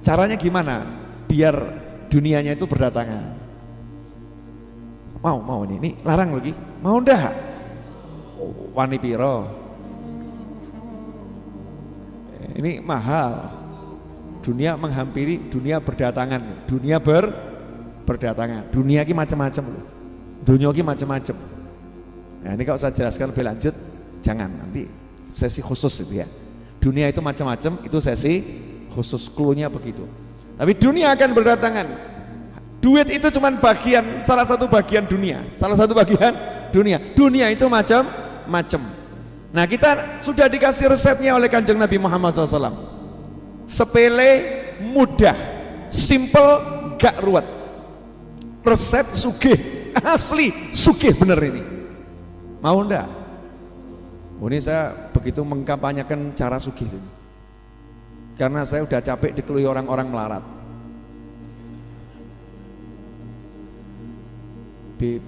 Caranya gimana? Biar dunianya itu berdatangan. Mau ini larang lagi. Mau ndak? Wani piro? Ini mahal. Dunia menghampiri, dunia berdatangan, dunia berdatangan. Dunia ini macam-macam. Dunia ini macam-macam. Nah, ini kalau saya jelaskan lebih lanjut, jangan, nanti sesi khusus itu ya. Dunia itu macam-macam, itu sesi khusus, clue-nya begitu. Tapi dunia akan berdatangan. Duit itu cuma bagian, salah satu bagian dunia. Salah satu bagian dunia. Dunia itu macam-macam. Nah, kita sudah dikasih resepnya oleh Kanjeng Nabi Muhammad SAW. Sepele, mudah, simple, gak ruwet. Resep sugih, asli sugih bener ini. Mau ndak? Ini saya begitu mengkampanyekan cara sugih ini. Karena saya udah capek dikeluhi orang-orang melarat. Beb,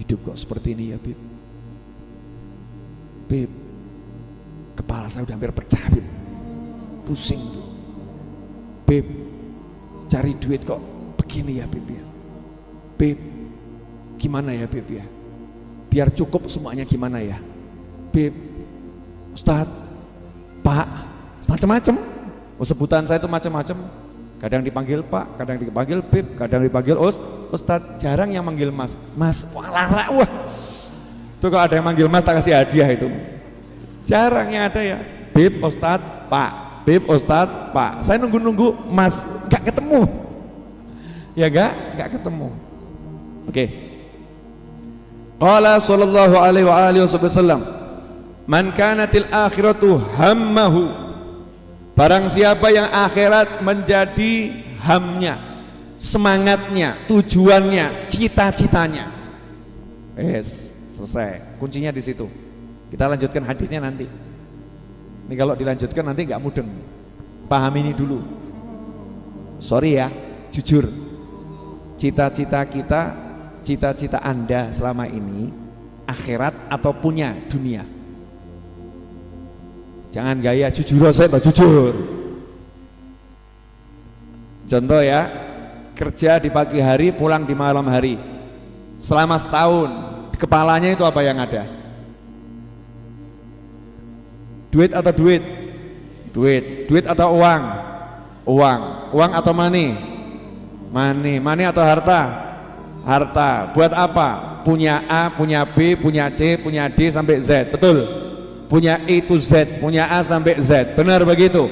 hidup kok seperti ini ya Beb. Beb, kepala saya udah hampir pecah Beb. Pusing Beb, cari duit kok begini ya Beb ya. Beb, gimana ya Beb ya? Biar cukup semuanya gimana ya? Beb, Ustadz, Pak, macam-macam. Sebutan saya itu macam-macam. Kadang dipanggil Pak, kadang dipanggil Beb, kadang dipanggil Ustadz. Jarang yang manggil Mas. Mas, wah lara, wah. Tuh kalau ada yang manggil Mas tak kasih hadiah itu. Jarang yang ada ya. Beb, Ustadz, Pak. Beb, Ustadz, Pak. Saya nunggu-nunggu Mas, gak ketemu. Ya gak ketemu. Oke. Qala sallallahu alaihi wasallam, man kanatil akhiratu hammahu, barang siapa yang akhirat menjadi hamnya, semangatnya, tujuannya, cita-citanya. Selesai, kuncinya di situ. Kita lanjutkan hadisnya nanti. Ini kalau dilanjutkan nanti nggak mudeng. Paham ini dulu. Sorry ya, jujur. Cita-cita kita, cita-cita Anda selama ini akhirat atau punya dunia? Jangan gaya jujur saya jujur. Contoh ya, kerja di pagi hari, pulang di malam hari. Selama setahun, di kepalanya itu apa yang ada? Duit atau duit? Duit atau uang? Uang atau money? Money atau harta? Harta. Buat apa? Punya A, punya B, punya C, punya D sampai Z, betul? Punya E to Z, punya A sampai Z, benar begitu?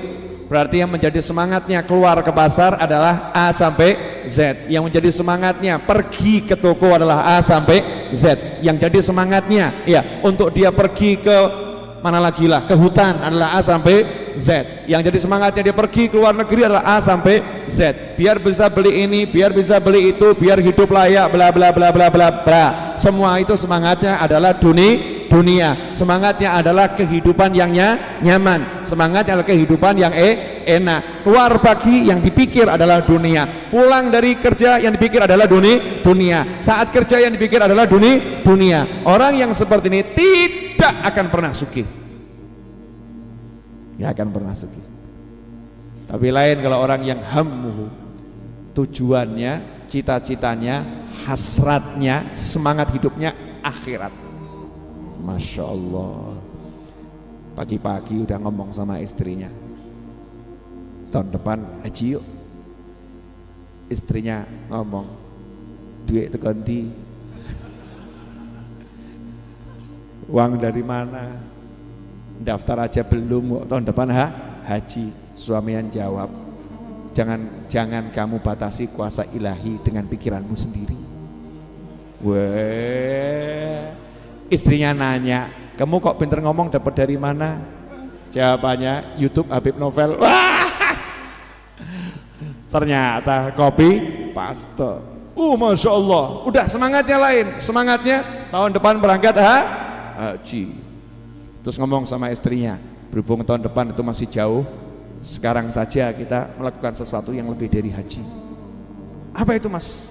Berarti yang menjadi semangatnya keluar ke pasar adalah A sampai Z. Yang menjadi semangatnya pergi ke toko adalah A sampai Z. Yang jadi semangatnya ya untuk dia pergi ke mana lagi lah, ke hutan adalah A sampai Z. Yang jadi semangatnya dia pergi ke luar negeri adalah A sampai Z. Biar bisa beli ini, biar bisa beli itu, biar hidup layak, bla bla bla bla bla bla. Semua itu semangatnya adalah dunia. Semangatnya adalah kehidupan yang nyaman. Semangatnya adalah kehidupan yang enak. Keluar pagi yang dipikir adalah dunia. Pulang dari kerja yang dipikir adalah dunia. Saat kerja yang dipikir adalah dunia. Orang yang seperti ini tidak akan pernah sugih. Ya akan pernah sugih. Tapi lain kalau orang yang hammuhu, tujuannya, cita-citanya, hasratnya, semangat hidupnya akhirat. Masya Allah. Pagi-pagi udah ngomong sama istrinya, tahun depan haji yuk. Istrinya ngomong, duit itu ganti, uang dari mana? Daftar aja belum, tahun depan haji. Suami yang jawab, jangan kamu batasi kuasa ilahi dengan pikiranmu sendiri. Weh, istrinya nanya, kamu kok pinter ngomong, dapat dari mana? Jawabannya YouTube Habib Novel. Wah, ternyata copy paste. Masya Allah, udah semangatnya lain. Semangatnya tahun depan berangkat haji. Terus ngomong sama istrinya, berhubung tahun depan itu masih jauh, sekarang saja kita melakukan sesuatu yang lebih dari haji. Apa itu Mas?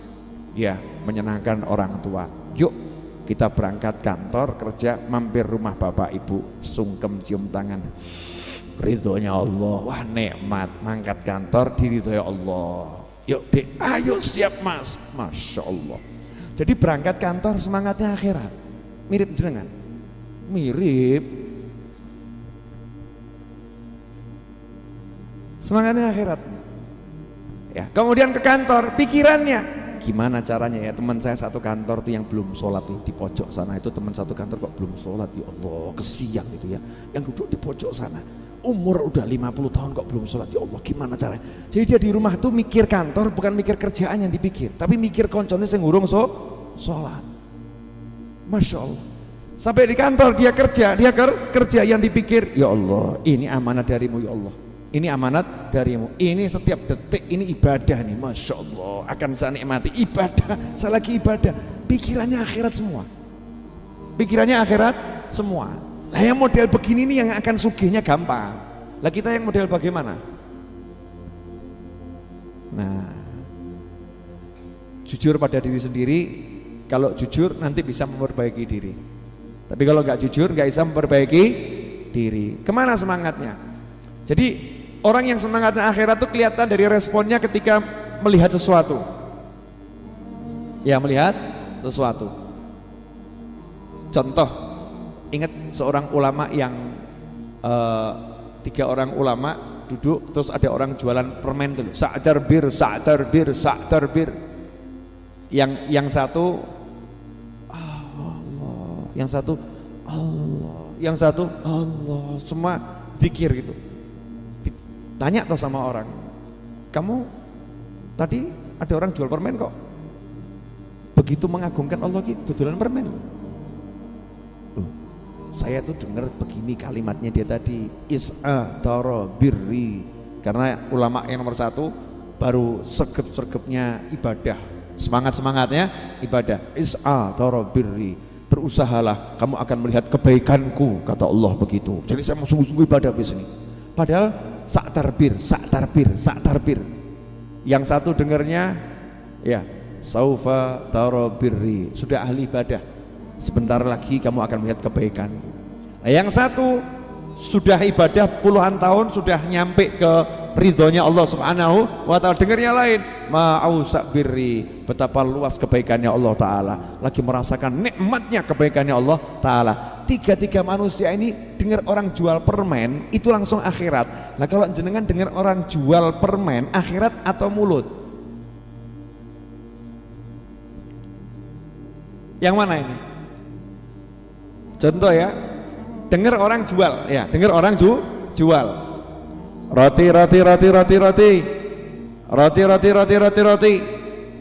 Ya, menyenangkan orang tua. Yuk kita berangkat kantor, kerja, mampir rumah bapak ibu, sungkem cium tangan. ridhonya Allah. Wah nikmat, mangkat kantor diridhoi Allah. Yuk dek, ayo siap mas, masya Allah. Jadi berangkat kantor semangatnya akhirat. Mirip jenengan? Mirip. Semangatnya akhirat. Ya, kemudian ke kantor, pikirannya gimana caranya ya, teman saya satu kantor tuh yang belum sholat di pojok sana itu, teman satu kantor kok belum sholat, ya Allah kesian gitu ya, yang duduk di pojok sana umur udah 50 tahun kok belum sholat, ya Allah gimana caranya. Jadi dia di rumah tuh mikir kantor, bukan mikir kerjaan yang dipikir, tapi mikir konconnya yang urung sholat. Masya Allah. Sampai di kantor dia kerja yang dipikir, ya Allah ini amanah darimu ya Allah, ini amanat darimu, ini setiap detik ini ibadah nih, Masya Allah akan saya nikmati ibadah, saya lagi ibadah, pikirannya akhirat semua, pikirannya akhirat semua. Nah yang model begini nih yang akan sugihnya gampang. Lah kita yang model bagaimana? Nah jujur pada diri sendiri, kalau jujur nanti bisa memperbaiki diri, tapi kalau nggak jujur nggak bisa memperbaiki diri. Kemana semangatnya? Jadi orang yang semangatnya akhirat itu kelihatan dari responnya ketika melihat sesuatu. Ya melihat sesuatu. Contoh, ingat seorang ulama yang 3 orang ulama duduk, terus ada orang jualan permen dulu. Sa'tar bir. Yang satu Allah, yang satu Allah, yang satu Allah, semua zikir gitu. Tanya tuh sama orang, kamu tadi ada orang jual permen kok begitu mengagungkan Allah gitu, dodolan permen. Saya tuh dengar begini kalimatnya dia tadi, is'a tara birri, karena ulama yang nomor 1 baru sergep-sergepnya ibadah, semangatnya ibadah. Is'a tara birri, berusahalah kamu akan melihat kebaikanku, kata Allah begitu. Jadi saya mau sungguh-sungguh ibadah di sini. Padahal sak tarbir. Yang satu dengarnya ya saufa tara birri, sudah ahli ibadah, sebentar lagi kamu akan melihat kebaikanku. Nah, yang satu sudah ibadah puluhan tahun, sudah nyampe ke ridhonya Allah Subhanahu wa ta'ala, dengarnya lain, ma'ausak birri, betapa luas kebaikannya Allah Ta'ala, lagi merasakan nikmatnya kebaikannya Allah Ta'ala. Tiga manusia ini dengar orang jual permen itu langsung akhirat. Nah kalau jenengan dengar orang jual permen, akhirat atau mulut? Yang mana ini? Contoh ya, dengar orang jual, ya dengar orang jual roti,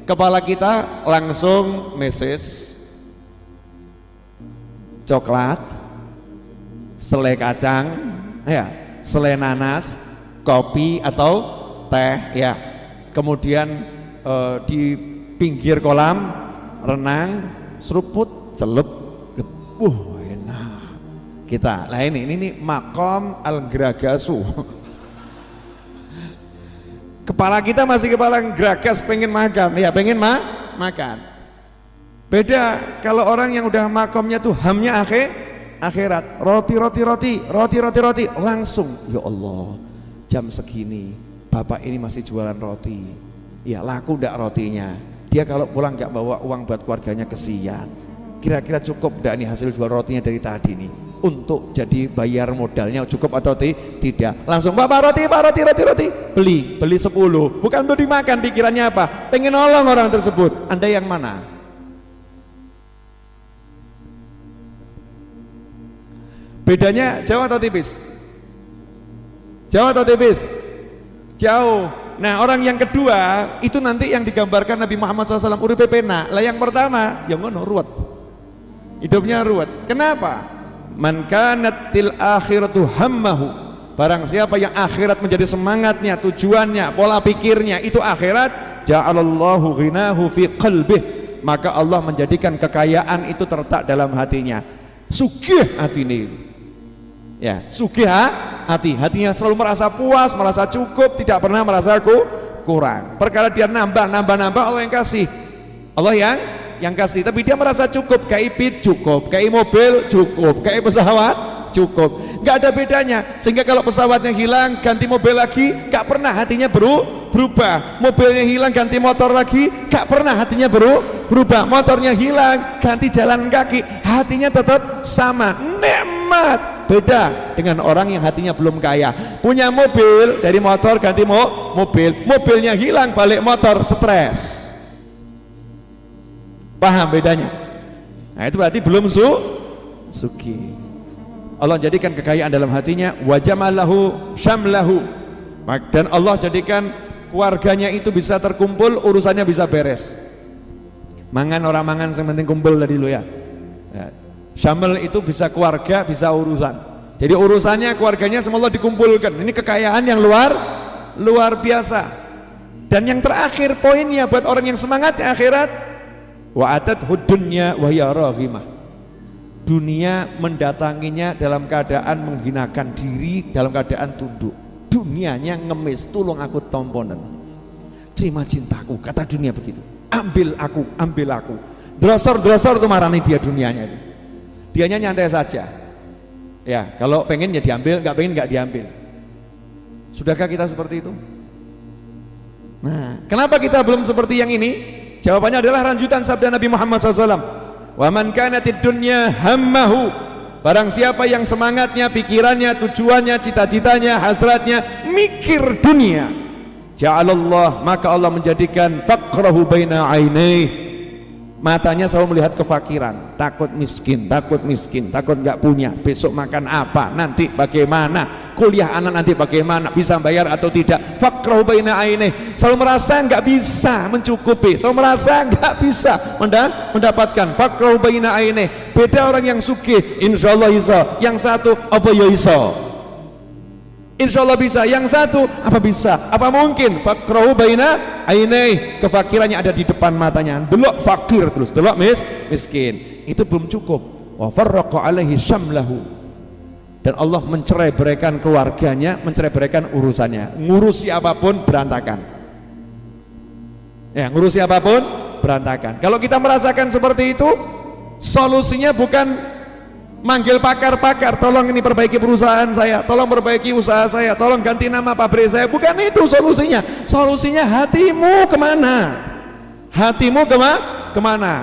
kepala kita langsung meses coklat, selai kacang, ya, selai nanas, kopi atau teh, ya. Kemudian di pinggir kolam renang, seruput, celup, enak. Kita, lah ini makom al-gragasu. Kepala kita masih kepala geragas, pengen makan, ya pengen makan. Beda kalau orang yang udah makomnya tuh hamnya akhirat, roti, langsung, ya Allah jam segini bapak ini masih jualan roti, ya laku ndak rotinya, dia kalau pulang nggak bawa uang buat keluarganya kesian, kira-kira cukup ndak nih hasil jual rotinya dari tadi nih untuk jadi bayar modalnya, cukup atau tidak? Langsung bapak roti, beli 10, bukan untuk dimakan, pikirannya apa? Pengen nolong orang tersebut. Anda yang mana? Bedanya jauh atau tipis? Jauh atau tipis? Jauh. Nah orang yang kedua itu nanti yang digambarkan Nabi Muhammad SAW uripe pena. Lah yang pertama yang ngono ruwet, hidupnya ruwet. Kenapa? Man kanatil akhiratu hammahu, barang siapa yang akhirat menjadi semangatnya, tujuannya, pola pikirnya itu akhirat, ja'alallahu ghinahu fi qalbih, maka Allah menjadikan kekayaan itu terletak dalam hatinya. Sugih hati ini, ya sugih hatinya selalu merasa puas, merasa cukup, tidak pernah merasa kurang. Perkara dia nambah Allah yang kasih, Allah yang kasih, tapi dia merasa cukup. Kayak ipit cukup, kayak mobil cukup, kayak pesawat Cukup, nggak ada bedanya. Sehingga kalau pesawatnya hilang ganti mobil lagi, nggak pernah hatinya berubah. Mobilnya hilang ganti motor lagi, nggak pernah hatinya berubah. Motornya hilang ganti jalan kaki, hatinya tetap sama. Nikmat. Beda dengan orang yang hatinya belum kaya. Punya mobil, dari motor ganti mobil, mobilnya hilang balik motor, stres. Paham bedanya? Nah itu berarti belum suki. Allah jadikan kekayaan dalam hatinya, wa jamalahu syamlahu, dan Allah jadikan keluarganya itu bisa terkumpul, urusannya bisa beres. Mangan orang mangan yang penting kumpul tadi lo ya. Syamel itu bisa keluarga, bisa urusan. Jadi urusannya keluarganya semua dikumpulkan. Ini kekayaan yang luar biasa. Dan yang terakhir poinnya buat orang yang semangat akhirat, wa atat hudunya wa hiya raghimah. Dunia mendatanginya dalam keadaan menghinakan diri, dalam keadaan tunduk. Dunianya ngemis, tolong aku tomponen. Terima cintaku, kata dunia begitu. Ambil aku. Drosor tuh marani dia dunianya itu. Dianya nyantai saja. Ya, kalau pengen ya diambil, nggak pengen nggak diambil. Sudahkah kita seperti itu? Nah, kenapa kita belum seperti yang ini? Jawabannya adalah lanjutan sabda Nabi Muhammad SAW. Wa man kanatid dunya hammahu, barang siapa yang semangatnya, pikirannya, tujuannya, cita-citanya, hasratnya mikir dunia, ja'alallah, maka Allah menjadikan faqrahu baina ainaihi, matanya selalu melihat kefakiran, takut miskin, takut nggak punya, besok makan apa, nanti bagaimana, kuliah anak nanti bagaimana, bisa bayar atau tidak. Faqrahu baina ainaihi, selalu merasa nggak bisa mencukupi, selalu merasa nggak bisa mendapatkan. Faqrahu baina ainaihi. Beda orang yang sugih, insyaallah iso, yang satu apa ya iso, insyaallah bisa, yang satu apa bisa, apa mungkin. Faqrahu baina ainaihi, kefakirannya ada di depan matanya, delok fakir terus, delok miskin, itu belum cukup. Wa farraqa alaihi syamlahu, dan Allah mencerai-beraikan keluarganya, mencerai-beraikan urusannya, ngurusi apapun berantakan. Ya, ngurusi apapun berantakan. Kalau kita merasakan seperti itu, solusinya bukan manggil pakar-pakar, tolong ini perbaiki perusahaan saya, tolong perbaiki usaha saya, tolong ganti nama pabrik saya, bukan itu solusinya. Solusinya hatimu kemana? Hatimu kemana?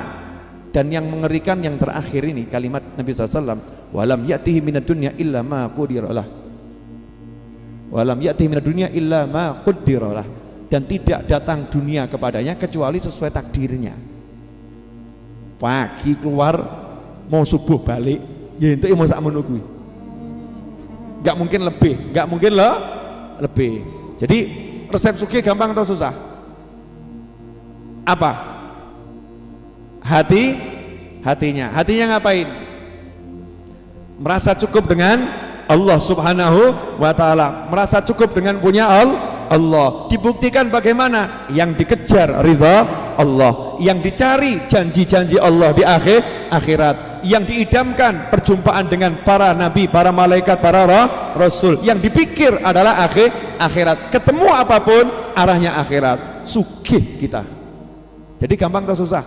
Dan yang mengerikan yang terakhir ini kalimat Nabi SAW, walam ya'tihi minad dunya illa ma qudiralah, walam ya'tihi minad dunya illa ma qudiralah, dan tidak datang dunia kepadanya kecuali sesuai takdirnya. Pagi keluar, mau subuh balik, ya itu mau sak menunggu, nggak mungkin lebih, nggak mungkin lebih. Jadi resep sugih gampang atau susah? Apa? Hatinya ngapain? Merasa cukup dengan Allah Subhanahu wa ta'ala, merasa cukup dengan punya Allah. Dibuktikan bagaimana? Yang dikejar ridha Allah, yang dicari janji-janji Allah di akhirat, yang diidamkan perjumpaan dengan para nabi, para malaikat, para rasul, yang dipikir adalah akhirat. Ketemu apapun arahnya akhirat. Sugih kita. Jadi gampang atau susah?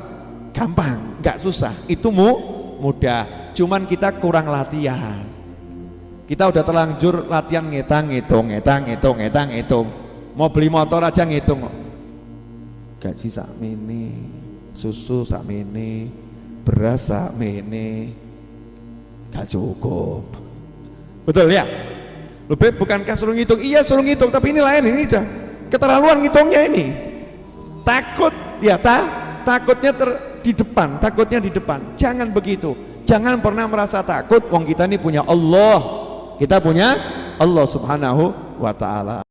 Gampang, nggak susah. Itu mudah. Cuman kita kurang latihan. Kita udah terlanjur latihan ngitung. Mau beli motor aja ngitung. Gaji sakmene, susu sakmene, beras sakmene, gak cukup. Betul ya? Lebih bukankah suruh ngitung? Iya suruh ngitung, tapi ini lain, ini udah keterlaluan ngitungnya ini. Takut ya, takutnya takutnya di depan. Jangan begitu. Jangan pernah merasa takut. Wong kita ini punya Allah. Kita punya Allah Subhanahu wa ta'ala.